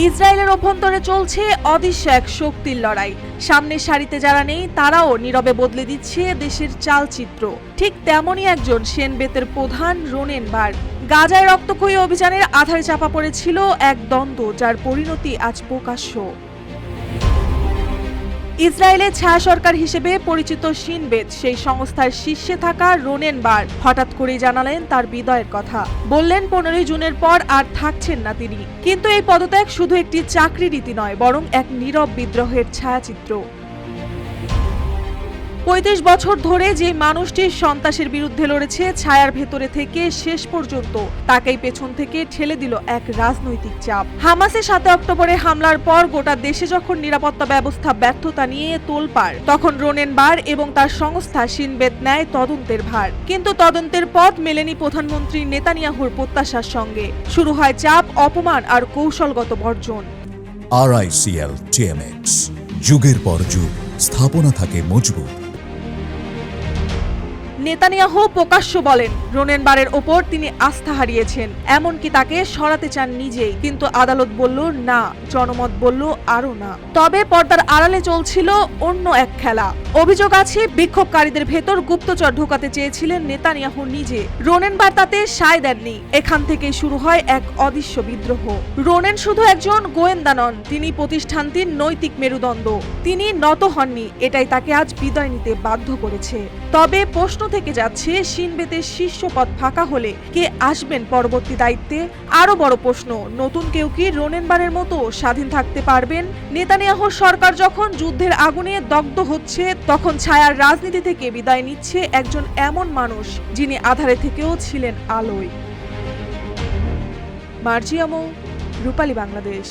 ইসরায়েলের অভ্যন্তরে চলছে অদৃশ্য এক শক্তির লড়াই। সামনের সারিতে যারা নেই তারাও নীরবে বদলে দিচ্ছে দেশের চালচিত্র। ঠিক তেমনই একজন সেনবেতের প্রধান রোনেন বার। গাজায় রক্তক্ষয়ী অভিযানের আধারে চাপা পড়েছিল এক দ্বন্দ্ব, যার পরিণতি আজ প্রকাশ্য। ইসরায়েলের ছায়া সরকার হিসেবে পরিচিত শিনবেত সেই সংস্থার শীর্ষে থাকা রোনেন বার হঠাৎ করেই জানালেন তার বিদায়ের কথা। বললেন 15 জুনের পর আর থাকছেন না তিনি। কিন্তু এই পদত্যাগ শুধু একটি চাকরি রীতি নয়, বরং এক নীরব বিদ্রোহের ছায়াচিত্র। 35 বছর ধরে যে মানুষটি সন্ত্রাসের বিরুদ্ধে লড়েছে ছায়ার ভেতরে থেকে শেষ পর্যন্ত তাকেই পেছন থেকে ঠেলে দিল এক রাজনৈতিক চাপ। হামাসের 7 অক্টোবরে হামলার পর গোটা দেশে যখন নিরাপত্তা ব্যবস্থা ব্যর্থতা নিয়ে তোলপাড়, তখন রোনেন বার এবং তার সংস্থা শিনবেত নেয় তদন্তের ভার। কিন্তু তদন্তের পথ মেলেনি প্রধানমন্ত্রী নেতানিয়াহুর প্রত্যাশার সঙ্গে। শুরু হয় চাপ, অপমান আর কৌশলগত বর্জন। RICL TMX, যুগের পর যুগ স্থাপনা থাকে মজবুত। নেতানিয়াহু প্রকাশ্য বলেন রোনেন বারের ওপর তিনি আস্থা হারিয়েছেন, এমনকি তাকে সরাতে চান নিজেই। কিন্তু আদালত বলল না, জনমত বলল আরও না। তবে পর্দার আড়ালে চলছিল অন্য এক খেলা। অভিযোগ আছে বিক্ষোভকারীদের ভেতর গুপ্তচর ঢোকাতে চেয়েছিলেন নেতানিয়াহু নিজে। রোনেন বার তাতে সায় দেননি। এখান থেকেই শুরু হয় এক অদৃশ্য বিদ্রোহ। রোনেন শুধু একজন গোয়েন্দা নন, তিনি প্রতিষ্ঠানটির নৈতিক মেরুদণ্ড। তিনি নত হননি, এটাই তাকে আজ বিদায় নিতে বাধ্য করেছে। তবে প্রশ্ন থেকে যাচ্ছে, শিনবেতের শীর্ষ পদ ফাঁকা হলে কে আসবেন পরবর্তী দায়িত্বে? আরো বড় প্রশ্ন, নতুন কেউ কি রোনেন বারের মতো স্বাধীন থাকতে পারবেন? নেতানিয়াহুর সরকার যখন যুদ্ধের আগুনে দগ্ধ হচ্ছে, তখন ছায়ার রাজনীতি থেকে বিদায় নিচ্ছে একজন এমন মানুষ যিনি আধারে থেকেও ছিলেন আলোয়। মার্জিয়ামো, রূপালী বাংলাদেশ।